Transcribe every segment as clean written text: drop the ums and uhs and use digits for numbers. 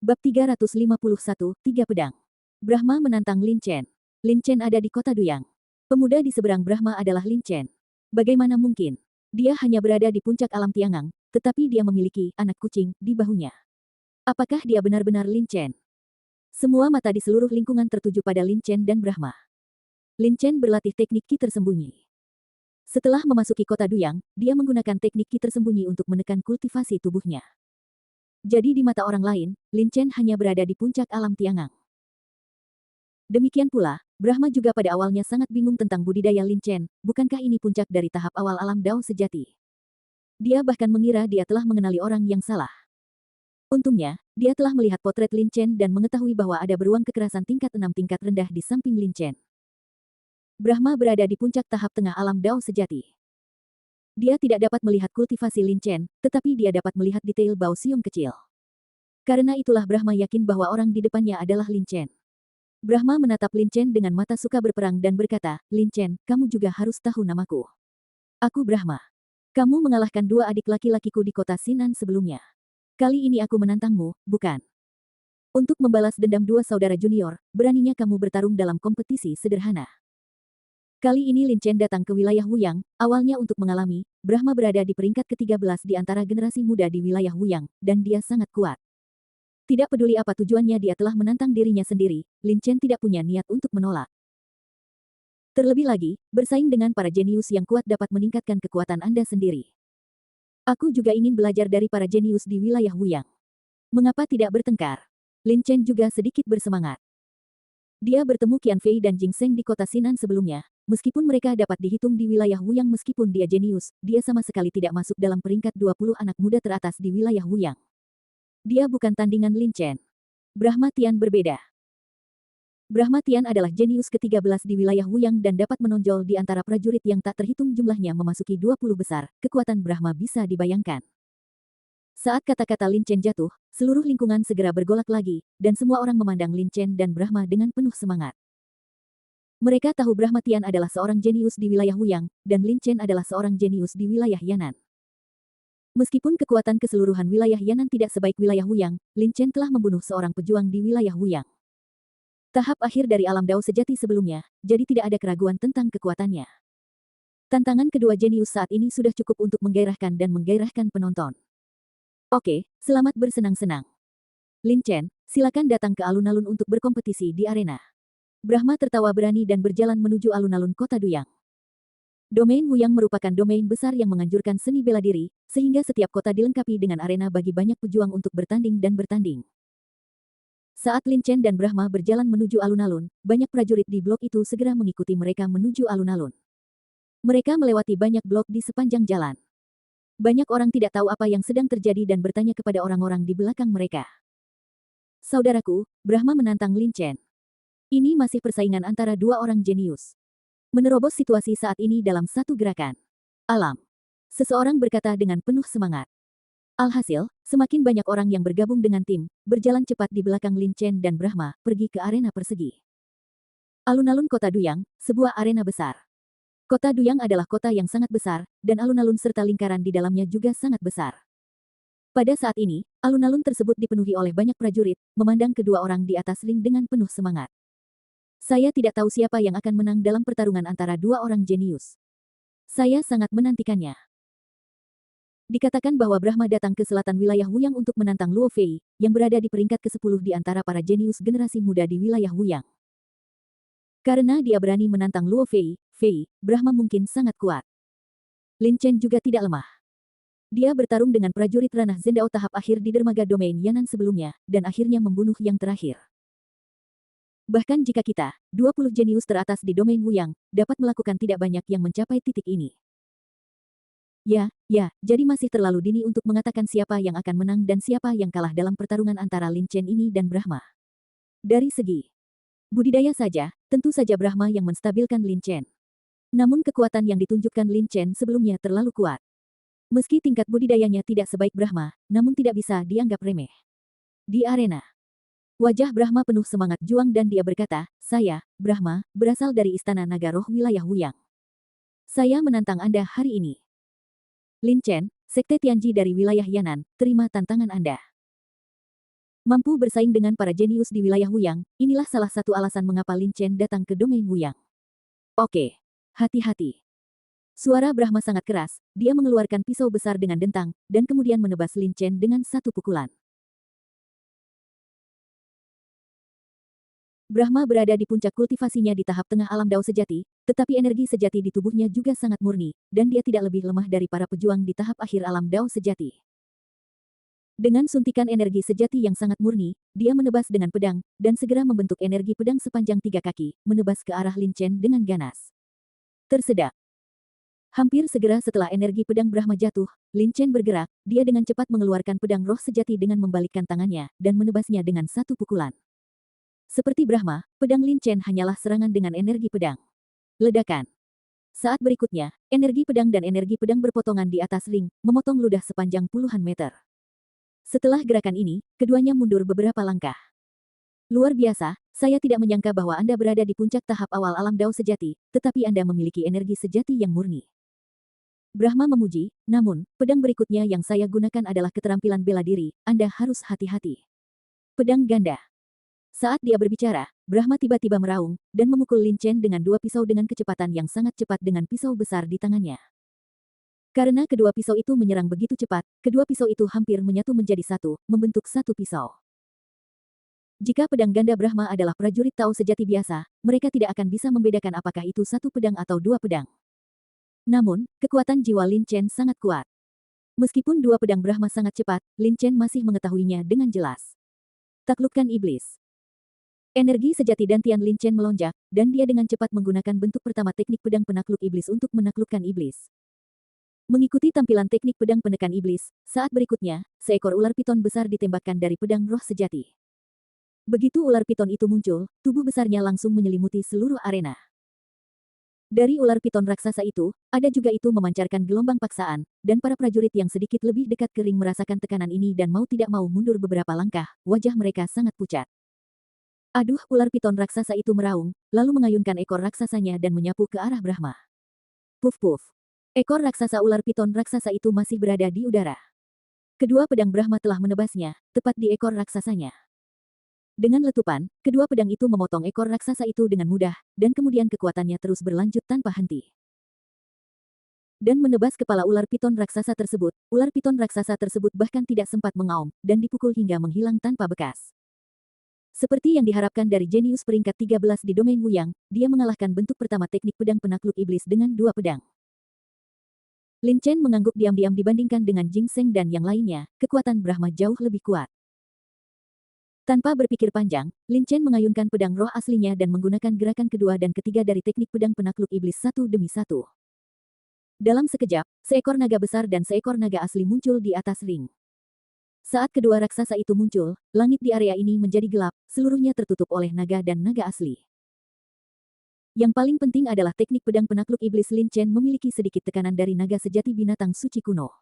Bab 351, Tiga Pedang. Brahma menantang Lin Chen. Lin Chen ada di kota Duyang. Pemuda di seberang Brahma adalah Lin Chen. Bagaimana mungkin? Dia hanya berada di puncak alam Tiangang, tetapi dia memiliki anak kucing di bahunya. Apakah dia benar-benar Lin Chen? Semua mata di seluruh lingkungan tertuju pada Lin Chen dan Brahma. Lin Chen berlatih teknik Qi tersembunyi. Setelah memasuki kota Duyang, dia menggunakan teknik Qi tersembunyi untuk menekan kultivasi tubuhnya. Jadi di mata orang lain, Lin Chen hanya berada di puncak alam Tiangang. Demikian pula, Brahma juga pada awalnya sangat bingung tentang budidaya Lin Chen, bukankah ini puncak dari tahap awal alam Dao sejati? Dia bahkan mengira dia telah mengenali orang yang salah. Untungnya, dia telah melihat potret Lin Chen dan mengetahui bahwa ada beruang kekerasan tingkat 6 tingkat rendah di samping Lin Chen. Brahma berada di puncak tahap tengah alam Dao sejati. Dia tidak dapat melihat kultivasi Lin Chen, tetapi dia dapat melihat detail Bao Xiong kecil. Karena itulah Brahma yakin bahwa orang di depannya adalah Lin Chen. Brahma menatap Lin Chen dengan mata suka berperang dan berkata, Lin Chen, kamu juga harus tahu namaku. Aku Brahma. Kamu mengalahkan dua adik laki-lakiku di kota Sinan sebelumnya. Kali ini aku menantangmu, bukan? Untuk membalas dendam dua saudara junior, beraninya kamu bertarung dalam kompetisi sederhana. Kali ini Lin Chen datang ke wilayah Wuyang, awalnya untuk mengalami, Brahma berada di peringkat ke-13 di antara generasi muda di wilayah Wuyang, dan dia sangat kuat. Tidak peduli apa tujuannya dia telah menantang dirinya sendiri, Lin Chen tidak punya niat untuk menolak. Terlebih lagi, bersaing dengan para jenius yang kuat dapat meningkatkan kekuatan Anda sendiri. Aku juga ingin belajar dari para jenius di wilayah Wuyang. Mengapa tidak bertengkar? Lin Chen juga sedikit bersemangat. Dia bertemu Qian Fei dan Jing Sheng di kota Sinan sebelumnya. Meskipun mereka dapat dihitung di wilayah Wuyang meskipun dia jenius, dia sama sekali tidak masuk dalam peringkat 20 anak muda teratas di wilayah Wuyang. Dia bukan tandingan Lin Chen. Brahma Tian berbeda. Brahma Tian adalah jenius ke-13 di wilayah Wuyang dan dapat menonjol di antara prajurit yang tak terhitung jumlahnya memasuki 20 besar. Kekuatan Brahma bisa dibayangkan. Saat kata-kata Lin Chen jatuh, seluruh lingkungan segera bergolak lagi, dan semua orang memandang Lin Chen dan Brahma dengan penuh semangat. Mereka tahu Brahma Tian adalah seorang jenius di wilayah Wuyang, dan Lin Chen adalah seorang jenius di wilayah Yan'an. Meskipun kekuatan keseluruhan wilayah Yan'an tidak sebaik wilayah Wuyang, Lin Chen telah membunuh seorang pejuang di wilayah Wuyang. Tahap akhir dari alam Dao sejati sebelumnya, jadi tidak ada keraguan tentang kekuatannya. Tantangan kedua jenius saat ini sudah cukup untuk menggairahkan dan menggairahkan penonton. Oke, selamat bersenang-senang. Lin Chen, silakan datang ke alun-alun untuk berkompetisi di arena. Brahma tertawa berani dan berjalan menuju alun-alun kota Duyang. Domain Wuyang merupakan domain besar yang menganjurkan seni bela diri, sehingga setiap kota dilengkapi dengan arena bagi banyak pejuang untuk bertanding dan bertanding. Saat Lin Chen dan Brahma berjalan menuju alun-alun, banyak prajurit di blok itu segera mengikuti mereka menuju alun-alun. Mereka melewati banyak blok di sepanjang jalan. Banyak orang tidak tahu apa yang sedang terjadi dan bertanya kepada orang-orang di belakang mereka. Saudaraku, Brahma menantang Lin Chen. Ini masih persaingan antara dua orang jenius. Menerobos situasi saat ini dalam satu gerakan. Alam. Seseorang berkata dengan penuh semangat. Alhasil, semakin banyak orang yang bergabung dengan tim, berjalan cepat di belakang Lin Chen dan Brahma, pergi ke arena persegi. Alun-alun kota Duyang, sebuah arena besar. Kota Duyang adalah kota yang sangat besar, dan alun-alun serta lingkaran di dalamnya juga sangat besar. Pada saat ini, alun-alun tersebut dipenuhi oleh banyak prajurit, memandang kedua orang di atas ring dengan penuh semangat. Saya tidak tahu siapa yang akan menang dalam pertarungan antara dua orang jenius. Saya sangat menantikannya. Dikatakan bahwa Brahma datang ke selatan wilayah Wuyang untuk menantang Luo Fei, yang berada di peringkat ke-10 di antara para jenius generasi muda di wilayah Wuyang. Karena dia berani menantang Luo Fei, Brahma mungkin sangat kuat. Lin Chen juga tidak lemah. Dia bertarung dengan prajurit ranah Zendao tahap akhir di dermaga domain Yan'an sebelumnya, dan akhirnya membunuh yang terakhir. Bahkan jika kita, 20 jenius teratas di domain Wuyang, dapat melakukan tidak banyak yang mencapai titik ini. Ya, jadi masih terlalu dini untuk mengatakan siapa yang akan menang dan siapa yang kalah dalam pertarungan antara Lin Chen ini dan Brahma. Dari segi budidaya saja, tentu saja Brahma yang menstabilkan Lin Chen. Namun kekuatan yang ditunjukkan Lin Chen sebelumnya terlalu kuat. Meski tingkat budidayanya tidak sebaik Brahma, namun tidak bisa dianggap remeh. Di arena, wajah Brahma penuh semangat juang dan dia berkata, saya, Brahma, berasal dari Istana Naga Roh wilayah Wuyang. Saya menantang Anda hari ini. Lin Chen, Sekte Tianji dari wilayah Yan'an, terima tantangan Anda. Mampu bersaing dengan para jenius di wilayah Wuyang, inilah salah satu alasan mengapa Lin Chen datang ke domain Wuyang. Oke. Hati-hati. Suara Brahma sangat keras, dia mengeluarkan pisau besar dengan dentang, dan kemudian menebas Lin Chen dengan satu pukulan. Brahma berada di puncak kultivasinya di tahap tengah alam Dao sejati, tetapi energi sejati di tubuhnya juga sangat murni, dan dia tidak lebih lemah dari para pejuang di tahap akhir alam Dao sejati. Dengan suntikan energi sejati yang sangat murni, dia menebas dengan pedang, dan segera membentuk energi pedang sepanjang 3 kaki, menebas ke arah Lin Chen dengan ganas. Tersedak. Hampir segera setelah energi pedang Brahma jatuh, Lin Chen bergerak, dia dengan cepat mengeluarkan pedang roh sejati dengan membalikkan tangannya, dan menebasnya dengan satu pukulan. Seperti Brahma, pedang Lin Chen hanyalah serangan dengan energi pedang. Ledakan. Saat berikutnya, energi pedang dan energi pedang berpotongan di atas ring, memotong ludah sepanjang puluhan meter. Setelah gerakan ini, keduanya mundur beberapa langkah. Luar biasa, saya tidak menyangka bahwa Anda berada di puncak tahap awal alam Dao sejati, tetapi Anda memiliki energi sejati yang murni. Brahma memuji, namun, pedang berikutnya yang saya gunakan adalah keterampilan bela diri, Anda harus hati-hati. Pedang ganda. Saat dia berbicara, Brahma tiba-tiba meraung, dan memukul Lin Chen dengan dua pisau dengan kecepatan yang sangat cepat dengan pisau besar di tangannya. Karena kedua pisau itu menyerang begitu cepat, kedua pisau itu hampir menyatu menjadi satu, membentuk satu pisau. Jika pedang ganda Brahma adalah prajurit Tao sejati biasa, mereka tidak akan bisa membedakan apakah itu satu pedang atau dua pedang. Namun, kekuatan jiwa Lin Chen sangat kuat. Meskipun dua pedang Brahma sangat cepat, Lin Chen masih mengetahuinya dengan jelas. Taklukkan iblis. Energi sejati dantian Lin Chen melonjak, dan dia dengan cepat menggunakan bentuk pertama teknik pedang penakluk iblis untuk menaklukkan iblis. Mengikuti tampilan teknik pedang penekan iblis, saat berikutnya, seekor ular piton besar ditembakkan dari pedang roh sejati. Begitu ular piton itu muncul, tubuh besarnya langsung menyelimuti seluruh arena. Dari ular piton raksasa itu, ada juga itu memancarkan gelombang paksaan, dan para prajurit yang sedikit lebih dekat ke ring merasakan tekanan ini dan mau tidak mau mundur beberapa langkah, wajah mereka sangat pucat. Aduh, ular piton raksasa itu meraung, lalu mengayunkan ekor raksasanya dan menyapu ke arah Brahma. Puf-puf. Ekor raksasa ular piton raksasa itu masih berada di udara. Kedua pedang Brahma telah menebasnya, tepat di ekor raksasanya. Dengan letupan, kedua pedang itu memotong ekor raksasa itu dengan mudah, dan kemudian kekuatannya terus berlanjut tanpa henti. Dan menebas kepala ular piton raksasa tersebut, ular piton raksasa tersebut bahkan tidak sempat mengaum, dan dipukul hingga menghilang tanpa bekas. Seperti yang diharapkan dari jenius peringkat 13 di domain Wuyang, dia mengalahkan bentuk pertama teknik pedang penakluk iblis dengan dua pedang. Lin Chen mengangguk diam-diam dibandingkan dengan Jing Seng dan yang lainnya, kekuatan Brahma jauh lebih kuat. Tanpa berpikir panjang, Lin Chen mengayunkan pedang roh aslinya dan menggunakan gerakan kedua dan ketiga dari teknik pedang penakluk iblis satu demi satu. Dalam sekejap, seekor naga besar dan seekor naga asli muncul di atas ring. Saat kedua raksasa itu muncul, langit di area ini menjadi gelap, seluruhnya tertutup oleh naga dan naga asli. Yang paling penting adalah teknik pedang penakluk iblis Lin Chen memiliki sedikit tekanan dari naga sejati binatang suci kuno.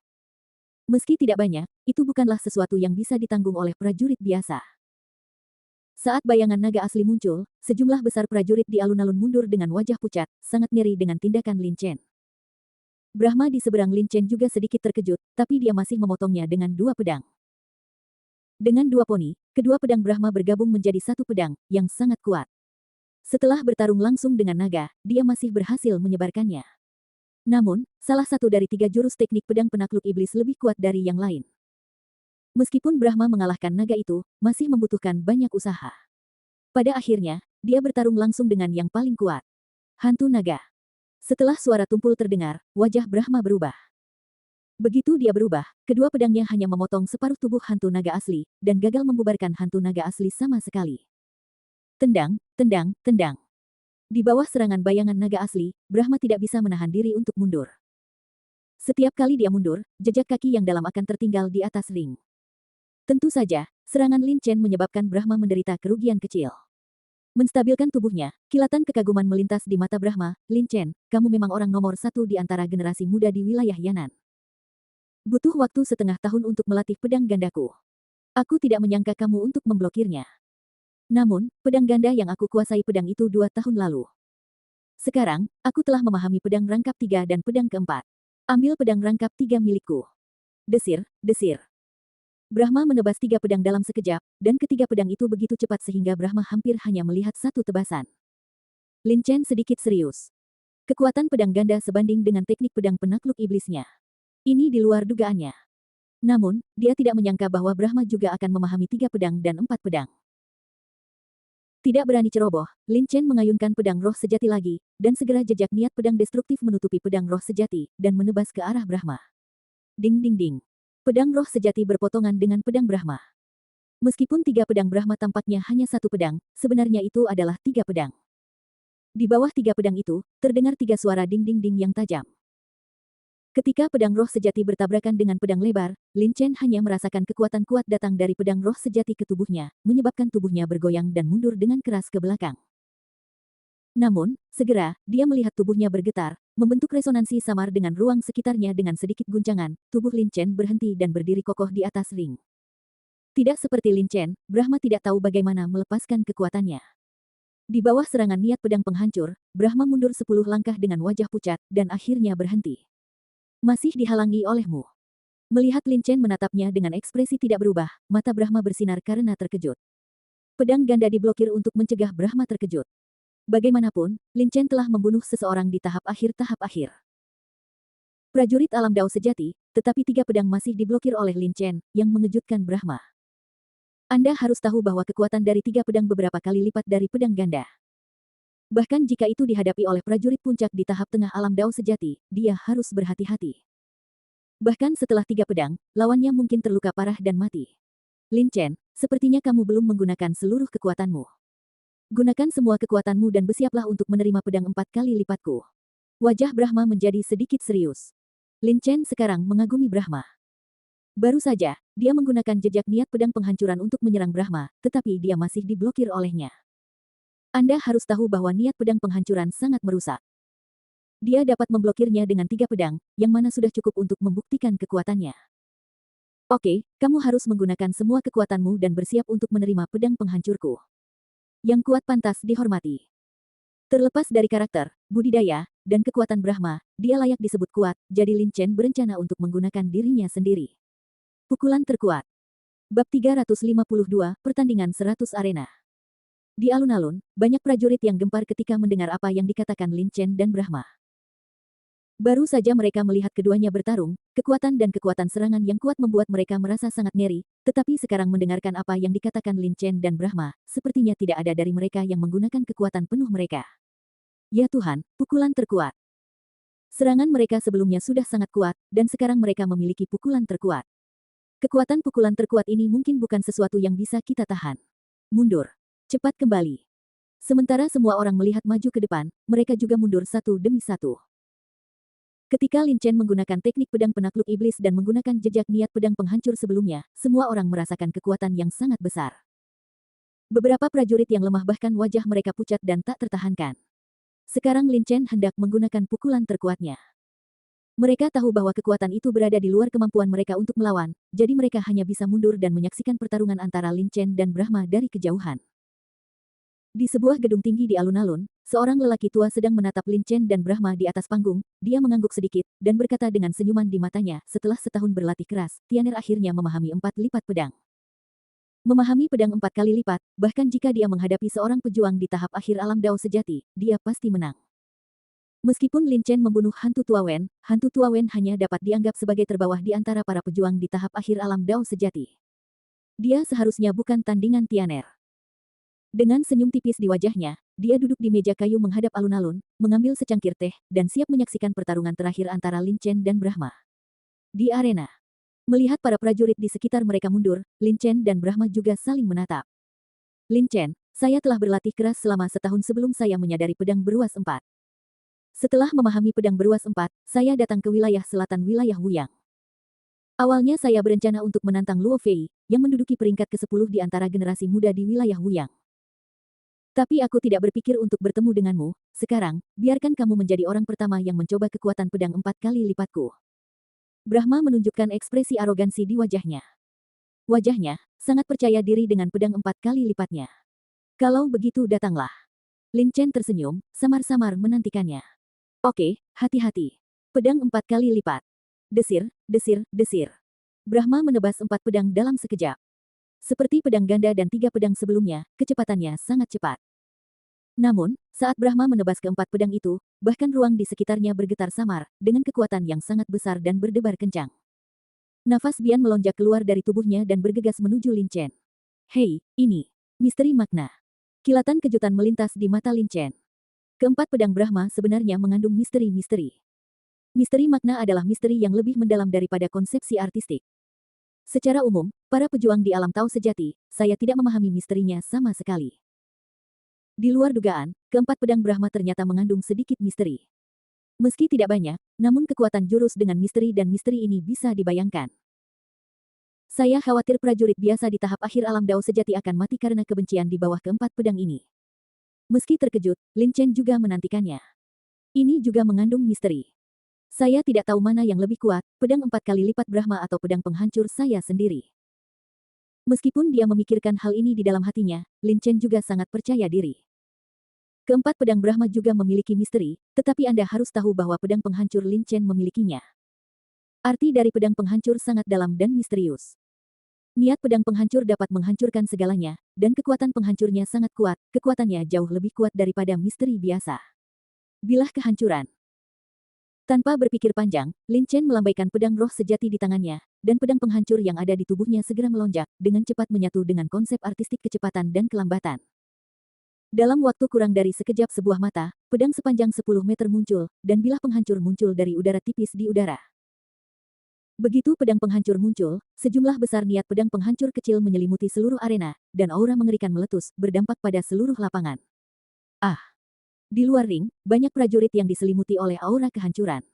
Meski tidak banyak, itu bukanlah sesuatu yang bisa ditanggung oleh prajurit biasa. Saat bayangan naga asli muncul, sejumlah besar prajurit di alun-alun mundur dengan wajah pucat, sangat ngeri dengan tindakan Lin Chen. Brahma di seberang Lin Chen juga sedikit terkejut, tapi dia masih memotongnya dengan dua pedang. Dengan dua poni, kedua pedang Brahma bergabung menjadi satu pedang, yang sangat kuat. Setelah bertarung langsung dengan naga, dia masih berhasil menyebarkannya. Namun, salah satu dari tiga jurus teknik pedang penakluk iblis lebih kuat dari yang lain. Meskipun Brahma mengalahkan naga itu, masih membutuhkan banyak usaha. Pada akhirnya, dia bertarung langsung dengan yang paling kuat. Hantu naga. Setelah suara tumpul terdengar, wajah Brahma berubah. Begitu dia berubah, kedua pedangnya hanya memotong separuh tubuh hantu naga asli, dan gagal membubarkan hantu naga asli sama sekali. Tendang, tendang, tendang. Di bawah serangan bayangan naga asli, Brahma tidak bisa menahan diri untuk mundur. Setiap kali dia mundur, jejak kaki yang dalam akan tertinggal di atas ring. Tentu saja, serangan Lin Chen menyebabkan Brahma menderita kerugian kecil. Menstabilkan tubuhnya, kilatan kekaguman melintas di mata Brahma. Lin Chen, kamu memang orang nomor satu di antara generasi muda di wilayah Yan'an. Butuh waktu setengah tahun untuk melatih pedang gandaku. Aku tidak menyangka kamu untuk memblokirnya. Namun, pedang ganda yang aku kuasai pedang itu 2 tahun lalu. Sekarang, aku telah memahami pedang rangkap 3 dan pedang keempat. Ambil pedang rangkap 3 milikku. Desir, desir. Brahma menebas 3 pedang dalam sekejap, dan ketiga pedang itu begitu cepat sehingga Brahma hampir hanya melihat satu tebasan. Lin Chen sedikit serius. Kekuatan pedang ganda sebanding dengan teknik pedang penakluk iblisnya. Ini di luar dugaannya. Namun, dia tidak menyangka bahwa Brahma juga akan memahami 3 pedang dan 4 pedang. Tidak berani ceroboh, Lin Chen mengayunkan pedang roh sejati lagi, dan segera jejak niat pedang destruktif menutupi pedang roh sejati, dan menebas ke arah Brahma. Ding ding ding. Pedang roh sejati berpotongan dengan pedang Brahma. Meskipun 3 pedang Brahma tampaknya hanya 1 pedang, sebenarnya itu adalah 3 pedang. Di bawah 3 pedang itu, terdengar 3 suara ding ding ding yang tajam. Ketika pedang roh sejati bertabrakan dengan pedang lebar, Lin Chen hanya merasakan kekuatan kuat datang dari pedang roh sejati ke tubuhnya, menyebabkan tubuhnya bergoyang dan mundur dengan keras ke belakang. Namun, segera, dia melihat tubuhnya bergetar, membentuk resonansi samar dengan ruang sekitarnya dengan sedikit guncangan, tubuh Lin Chen berhenti dan berdiri kokoh di atas ring. Tidak seperti Lin Chen, Brahma tidak tahu bagaimana melepaskan kekuatannya. Di bawah serangan niat pedang penghancur, Brahma mundur 10 langkah dengan wajah pucat, dan akhirnya berhenti. Masih dihalangi olehmu. Melihat Lin Chen menatapnya dengan ekspresi tidak berubah, mata Brahma bersinar karena terkejut. Pedang ganda diblokir untuk mencegah Brahma terkejut. Bagaimanapun, Lin Chen telah membunuh seseorang di tahap akhir. Prajurit alam Dao sejati, tetapi 3 pedang masih diblokir oleh Lin Chen, yang mengejutkan Brahma. Anda harus tahu bahwa kekuatan dari 3 pedang beberapa kali lipat dari pedang ganda. Bahkan jika itu dihadapi oleh prajurit puncak di tahap tengah alam Dao sejati, dia harus berhati-hati. Bahkan setelah 3 pedang, lawannya mungkin terluka parah dan mati. Lin Chen, sepertinya kamu belum menggunakan seluruh kekuatanmu. Gunakan semua kekuatanmu dan bersiaplah untuk menerima pedang 4 kali lipatku. Wajah Brahma menjadi sedikit serius. Lin Chen sekarang mengagumi Brahma. Baru saja, dia menggunakan jejak niat pedang penghancuran untuk menyerang Brahma, tetapi dia masih diblokir olehnya. Anda harus tahu bahwa niat pedang penghancuran sangat merusak. Dia dapat memblokirnya dengan 3 pedang, yang mana sudah cukup untuk membuktikan kekuatannya. Oke, kamu harus menggunakan semua kekuatanmu dan bersiap untuk menerima pedang penghancurku. Yang kuat pantas dihormati. Terlepas dari karakter, budidaya, dan kekuatan Brahma, dia layak disebut kuat, jadi Lin Chen berencana untuk menggunakan dirinya sendiri. Pukulan terkuat. Bab 352, Pertandingan 100 Arena. Di alun-alun, banyak prajurit yang gempar ketika mendengar apa yang dikatakan Lin Chen dan Brahma. Baru saja mereka melihat keduanya bertarung, kekuatan dan kekuatan serangan yang kuat membuat mereka merasa sangat ngeri, tetapi sekarang mendengarkan apa yang dikatakan Lin Chen dan Brahma, sepertinya tidak ada dari mereka yang menggunakan kekuatan penuh mereka. Ya Tuhan, pukulan terkuat. Serangan mereka sebelumnya sudah sangat kuat, dan sekarang mereka memiliki pukulan terkuat. Kekuatan pukulan terkuat ini mungkin bukan sesuatu yang bisa kita tahan. Mundur. Cepat kembali. Sementara semua orang melihat maju ke depan, mereka juga mundur satu demi satu. Ketika Lin Chen menggunakan teknik pedang penakluk iblis dan menggunakan jejak niat pedang penghancur sebelumnya, semua orang merasakan kekuatan yang sangat besar. Beberapa prajurit yang lemah bahkan wajah mereka pucat dan tak tertahankan. Sekarang Lin Chen hendak menggunakan pukulan terkuatnya. Mereka tahu bahwa kekuatan itu berada di luar kemampuan mereka untuk melawan, jadi mereka hanya bisa mundur dan menyaksikan pertarungan antara Lin Chen dan Brahma dari kejauhan. Di sebuah gedung tinggi di alun-alun, seorang lelaki tua sedang menatap Lin Chen dan Brahma di atas panggung. Dia mengangguk sedikit, dan berkata dengan senyuman di matanya, setelah setahun berlatih keras, Tianer akhirnya memahami 4 lipat pedang. Memahami pedang 4 kali lipat, bahkan jika dia menghadapi seorang pejuang di tahap akhir alam Dao sejati, dia pasti menang. Meskipun Lin Chen membunuh hantu tua Wen hanya dapat dianggap sebagai terbawah di antara para pejuang di tahap akhir alam Dao sejati. Dia seharusnya bukan tandingan Tianer. Dengan senyum tipis di wajahnya, dia duduk di meja kayu menghadap alun-alun, mengambil secangkir teh, dan siap menyaksikan pertarungan terakhir antara Lin Chen dan Brahma. Di arena. Melihat para prajurit di sekitar mereka mundur, Lin Chen dan Brahma juga saling menatap. Lin Chen, saya telah berlatih keras selama setahun sebelum saya menyadari pedang beruas 4. Setelah memahami pedang beruas 4, saya datang ke wilayah selatan wilayah Wuyang. Awalnya saya berencana untuk menantang Luo Fei, yang menduduki peringkat ke-10 di antara generasi muda di wilayah Wuyang. Tapi aku tidak berpikir untuk bertemu denganmu. Sekarang, biarkan kamu menjadi orang pertama yang mencoba kekuatan pedang 4 kali lipatku. Brahma menunjukkan ekspresi arogansi di wajahnya. Wajahnya, sangat percaya diri dengan pedang 4 kali lipatnya. Kalau begitu datanglah. Lin Chen tersenyum, samar-samar menantikannya. Oke, hati-hati. Pedang 4 kali lipat. Desir, desir, desir. Brahma menebas 4 pedang dalam sekejap. Seperti pedang ganda dan 3 pedang sebelumnya, kecepatannya sangat cepat. Namun, saat Brahma menebas keempat pedang itu, bahkan ruang di sekitarnya bergetar samar, dengan kekuatan yang sangat besar dan berdebar kencang. Nafas Bian melonjak keluar dari tubuhnya dan bergegas menuju Lin Chen. Hei, ini misteri makna. Kilatan kejutan melintas di mata Lin Chen. Keempat pedang Brahma sebenarnya mengandung misteri-misteri. Misteri makna adalah misteri yang lebih mendalam daripada konsepsi artistik. Secara umum, para pejuang di alam Tao sejati, saya tidak memahami misterinya sama sekali. Di luar dugaan, keempat pedang Brahma ternyata mengandung sedikit misteri. Meski tidak banyak, namun kekuatan jurus dengan misteri dan misteri ini bisa dibayangkan. Saya khawatir prajurit biasa di tahap akhir alam Dao sejati akan mati karena kebencian di bawah keempat pedang ini. Meski terkejut, Lin Chen juga menantikannya. Ini juga mengandung misteri. Saya tidak tahu mana yang lebih kuat, pedang 4 kali lipat Brahma atau pedang penghancur saya sendiri. Meskipun dia memikirkan hal ini di dalam hatinya, Lin Chen juga sangat percaya diri. Keempat pedang Brahma juga memiliki misteri, tetapi Anda harus tahu bahwa pedang penghancur Lin Chen memilikinya. Arti dari pedang penghancur sangat dalam dan misterius. Niat pedang penghancur dapat menghancurkan segalanya, dan kekuatan penghancurnya sangat kuat, kekuatannya jauh lebih kuat daripada misteri biasa. Bilah kehancuran. Tanpa berpikir panjang, Lin Chen melambaikan pedang roh sejati di tangannya, dan pedang penghancur yang ada di tubuhnya segera melonjak, dengan cepat menyatu dengan konsep artistik kecepatan dan kelambatan. Dalam waktu kurang dari sekejap sebuah mata, pedang sepanjang 10 meter muncul, dan bilah penghancur muncul dari udara tipis di udara. Begitu pedang penghancur muncul, sejumlah besar niat pedang penghancur kecil menyelimuti seluruh arena, dan aura mengerikan meletus, berdampak pada seluruh lapangan. Ah! Di luar ring, banyak prajurit yang diselimuti oleh aura kehancuran.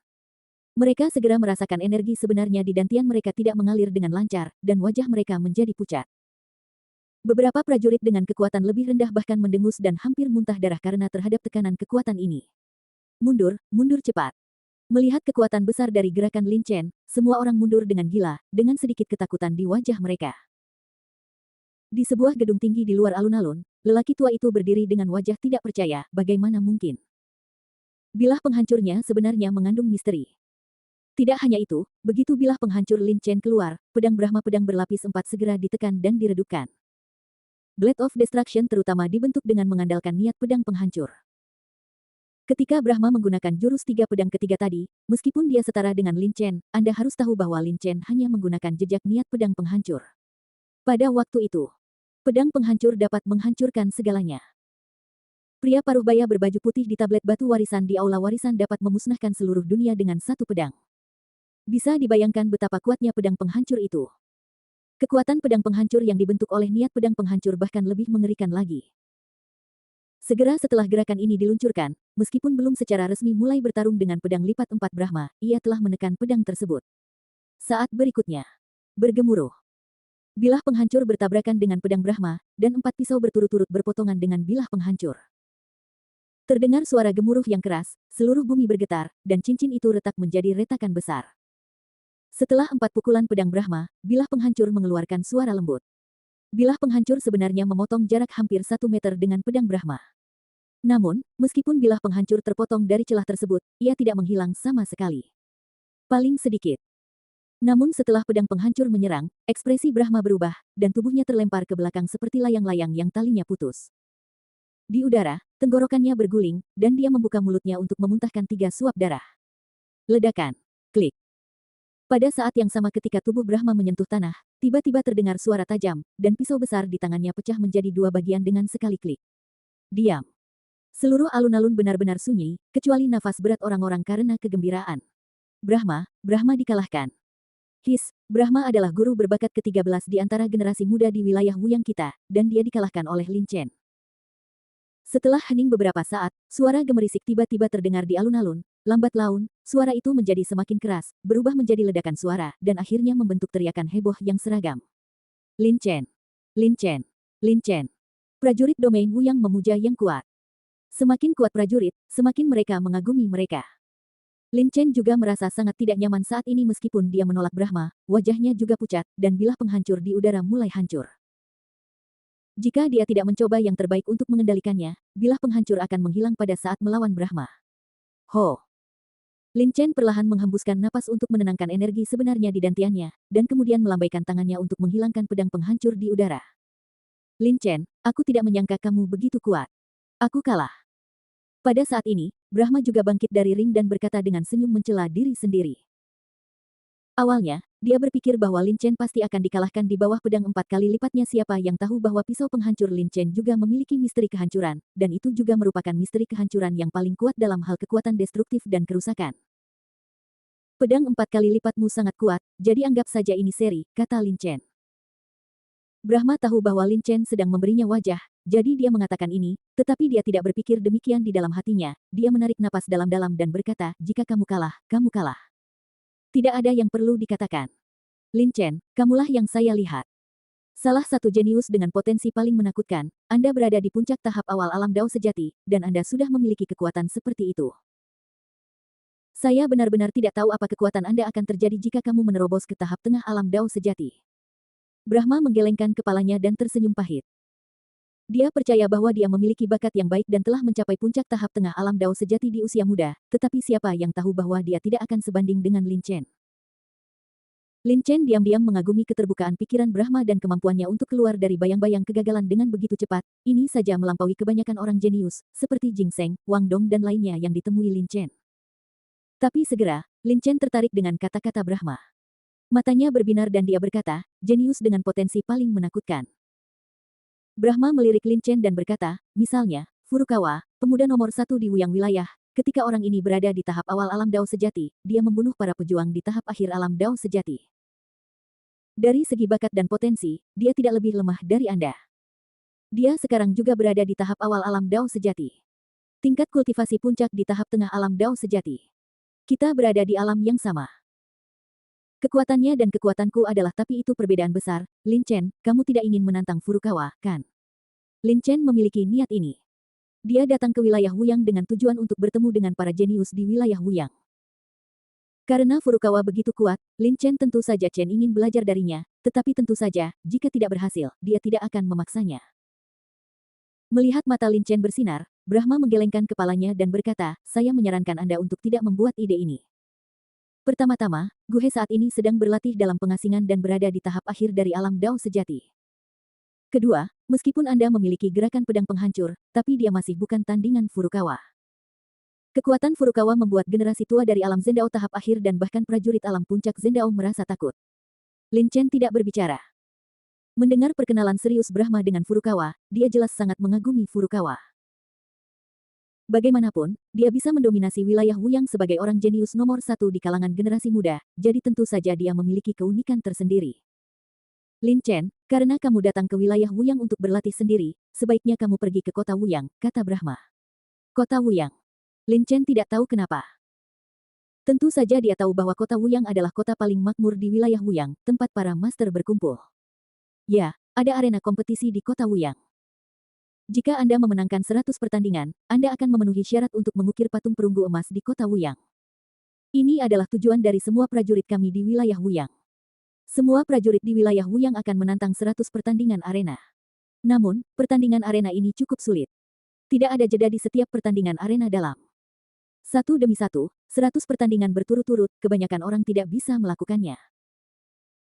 Mereka segera merasakan energi sebenarnya di dantian mereka tidak mengalir dengan lancar, dan wajah mereka menjadi pucat. Beberapa prajurit dengan kekuatan lebih rendah bahkan mendengus dan hampir muntah darah karena terhadap tekanan kekuatan ini. Mundur, mundur cepat. Melihat kekuatan besar dari gerakan Lin Chen, semua orang mundur dengan gila, dengan sedikit ketakutan di wajah mereka. Di sebuah gedung tinggi di luar alun-alun, lelaki tua itu berdiri dengan wajah tidak percaya, bagaimana mungkin. Bilah penghancurnya sebenarnya mengandung misteri. Tidak hanya itu, begitu bilah penghancur Lin Chen keluar, pedang Brahma pedang berlapis 4 segera ditekan dan diredupkan. Blade of Destruction terutama dibentuk dengan mengandalkan niat pedang penghancur. Ketika Brahma menggunakan jurus 3 pedang ketiga tadi, meskipun dia setara dengan Lin Chen, Anda harus tahu bahwa Lin Chen hanya menggunakan jejak niat pedang penghancur. Pada waktu itu, pedang penghancur dapat menghancurkan segalanya. Pria paruh baya berbaju putih di tablet batu warisan di aula warisan dapat memusnahkan seluruh dunia dengan satu pedang. Bisa dibayangkan betapa kuatnya pedang penghancur itu. Kekuatan pedang penghancur yang dibentuk oleh niat pedang penghancur bahkan lebih mengerikan lagi. Segera setelah gerakan ini diluncurkan, meskipun belum secara resmi mulai bertarung dengan pedang lipat 4 Brahma, ia telah menekan pedang tersebut. Saat berikutnya, bergemuruh. Bilah penghancur bertabrakan dengan pedang Brahma, dan 4 pisau berturut-turut berpotongan dengan bilah penghancur. Terdengar suara gemuruh yang keras, seluruh bumi bergetar, dan cincin itu retak menjadi retakan besar. Setelah 4 pukulan pedang Brahma, bilah penghancur mengeluarkan suara lembut. Bilah penghancur sebenarnya memotong jarak hampir 1 meter dengan pedang Brahma. Namun, meskipun bilah penghancur terpotong dari celah tersebut, ia tidak menghilang sama sekali. Paling sedikit. Namun setelah pedang penghancur menyerang, ekspresi Brahma berubah, dan tubuhnya terlempar ke belakang seperti layang-layang yang talinya putus. Di udara, tenggorokannya berguling, dan dia membuka mulutnya untuk memuntahkan 3 suap darah. Ledakan. Klik. Pada saat yang sama ketika tubuh Brahma menyentuh tanah, tiba-tiba terdengar suara tajam, dan pisau besar di tangannya pecah menjadi 2 bagian dengan sekali klik. Diam. Seluruh alun-alun benar-benar sunyi, kecuali nafas berat orang-orang karena kegembiraan. Brahma dikalahkan. His, Brahma adalah guru berbakat ke-13 di antara generasi muda di wilayah Wuyang kita, dan dia dikalahkan oleh Lin Chen. Setelah hening beberapa saat, suara gemerisik tiba-tiba terdengar di alun-alun, lambat laun, suara itu menjadi semakin keras, berubah menjadi ledakan suara, dan akhirnya membentuk teriakan heboh yang seragam. Lin Chen! Lin Chen! Lin Chen! Prajurit domain Wuyang memuja yang kuat. Semakin kuat prajurit, semakin mereka mengagumi mereka. Lin Chen juga merasa sangat tidak nyaman saat ini meskipun dia menolak Brahma, wajahnya juga pucat, dan bilah penghancur di udara mulai hancur. Jika dia tidak mencoba yang terbaik untuk mengendalikannya, bilah penghancur akan menghilang pada saat melawan Brahma. Ho! Lin Chen perlahan menghembuskan napas untuk menenangkan energi sebenarnya di dantiannya, dan kemudian melambaikan tangannya untuk menghilangkan pedang penghancur di udara. Lin Chen, aku tidak menyangka kamu begitu kuat. Aku kalah. Pada saat ini, Brahma juga bangkit dari ring dan berkata dengan senyum mencela diri sendiri. Awalnya, dia berpikir bahwa Lin Chen pasti akan dikalahkan di bawah pedang 4 kali lipatnya. Siapa yang tahu bahwa pisau penghancur Lin Chen juga memiliki misteri kehancuran, dan itu juga merupakan misteri kehancuran yang paling kuat dalam hal kekuatan destruktif dan kerusakan. Pedang 4 kali lipatmu sangat kuat, jadi anggap saja ini seri, kata Lin Chen. Brahma tahu bahwa Lin Chen sedang memberinya wajah, jadi dia mengatakan ini, tetapi dia tidak berpikir demikian di dalam hatinya. Dia menarik napas dalam-dalam dan berkata, jika kamu kalah, kamu kalah. Tidak ada yang perlu dikatakan. Lin Chen, kamulah yang saya lihat. Salah satu jenius dengan potensi paling menakutkan, Anda berada di puncak tahap awal alam Dao sejati, dan Anda sudah memiliki kekuatan seperti itu. Saya benar-benar tidak tahu apa kekuatan Anda akan terjadi jika kamu menerobos ke tahap tengah alam Dao sejati. Brahma menggelengkan kepalanya dan tersenyum pahit. Dia percaya bahwa dia memiliki bakat yang baik dan telah mencapai puncak tahap tengah alam Dao sejati di usia muda, tetapi siapa yang tahu bahwa dia tidak akan sebanding dengan Lin Chen. Lin Chen diam-diam mengagumi keterbukaan pikiran Brahma dan kemampuannya untuk keluar dari bayang-bayang kegagalan dengan begitu cepat. Ini saja melampaui kebanyakan orang jenius, seperti Jing Seng, Wang Dong dan lainnya yang ditemui Lin Chen. Tapi segera, Lin Chen tertarik dengan kata-kata Brahma. Matanya berbinar dan dia berkata, jenius dengan potensi paling menakutkan. Brahma melirik Lin Chen dan berkata, misalnya, Furukawa, pemuda nomor 1 di Wuyang wilayah, ketika orang ini berada di tahap awal alam Dao sejati, dia membunuh para pejuang di tahap akhir alam Dao sejati. Dari segi bakat dan potensi, dia tidak lebih lemah dari Anda. Dia sekarang juga berada di tahap awal alam Dao sejati. Tingkat kultivasi puncak di tahap tengah alam Dao sejati. Kita berada di alam yang sama. Kekuatannya dan kekuatanku adalah tapi itu perbedaan besar. Lin Chen, kamu tidak ingin menantang Furukawa, kan? Lin Chen memiliki niat ini. Dia datang ke wilayah Wuyang dengan tujuan untuk bertemu dengan para jenius di wilayah Wuyang. Karena Furukawa begitu kuat, Lin Chen tentu saja Chen ingin belajar darinya, tetapi tentu saja, jika tidak berhasil, dia tidak akan memaksanya. Melihat mata Lin Chen bersinar, Brahma menggelengkan kepalanya dan berkata, saya menyarankan Anda untuk tidak membuat ide ini. Pertama-tama, Guhe saat ini sedang berlatih dalam pengasingan dan berada di tahap akhir dari alam Dao sejati. Kedua, meskipun Anda memiliki gerakan pedang penghancur, tapi dia masih bukan tandingan Furukawa. Kekuatan Furukawa membuat generasi tua dari alam Zendao tahap akhir dan bahkan prajurit alam puncak Zendao merasa takut. Lin Chen tidak berbicara. Mendengar perkenalan serius Brahma dengan Furukawa, dia jelas sangat mengagumi Furukawa. Bagaimanapun, dia bisa mendominasi wilayah Wuyang sebagai orang jenius nomor 1 di kalangan generasi muda, jadi tentu saja dia memiliki keunikan tersendiri. Lin Chen, karena kamu datang ke wilayah Wuyang untuk berlatih sendiri, sebaiknya kamu pergi ke kota Wuyang, kata Brahma. Kota Wuyang. Lin Chen tidak tahu kenapa. Tentu saja dia tahu bahwa kota Wuyang adalah kota paling makmur di wilayah Wuyang, tempat para master berkumpul. Ya, ada arena kompetisi di kota Wuyang. Jika Anda memenangkan 100 pertandingan, Anda akan memenuhi syarat untuk mengukir patung perunggu emas di kota Wuyang. Ini adalah tujuan dari semua prajurit kami di wilayah Wuyang. Semua prajurit di wilayah Wuyang akan menantang 100 pertandingan arena. Namun, pertandingan arena ini cukup sulit. Tidak ada jeda di setiap pertandingan arena dalam. Satu demi satu, 100 pertandingan berturut-turut, kebanyakan orang tidak bisa melakukannya.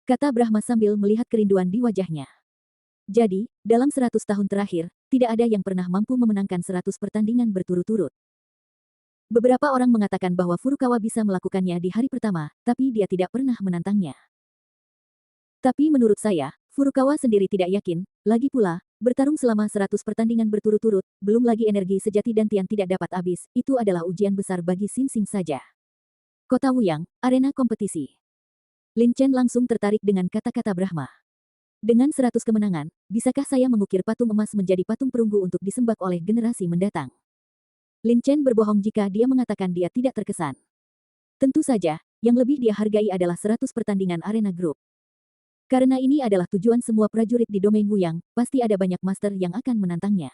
Kata Brahma sambil melihat kerinduan di wajahnya. Jadi, dalam 100 tahun terakhir, tidak ada yang pernah mampu memenangkan 100 pertandingan berturut-turut. Beberapa orang mengatakan bahwa Furukawa bisa melakukannya di hari pertama, tapi dia tidak pernah menantangnya. Tapi menurut saya, Furukawa sendiri tidak yakin, lagi pula, bertarung selama 100 pertandingan berturut-turut, belum lagi energi sejati dantian tidak dapat habis, itu adalah ujian besar bagi Xin Xing saja. Kota Wuyang, arena kompetisi. Lin Chen langsung tertarik dengan kata-kata Brahma. Dengan 100 kemenangan, bisakah saya mengukir patung emas menjadi patung perunggu untuk disembah oleh generasi mendatang? Lin Chen berbohong jika dia mengatakan dia tidak terkesan. Tentu saja, yang lebih dia hargai adalah 100 pertandingan arena grup. Karena ini adalah tujuan semua prajurit di domain Wuyang, pasti ada banyak master yang akan menantangnya.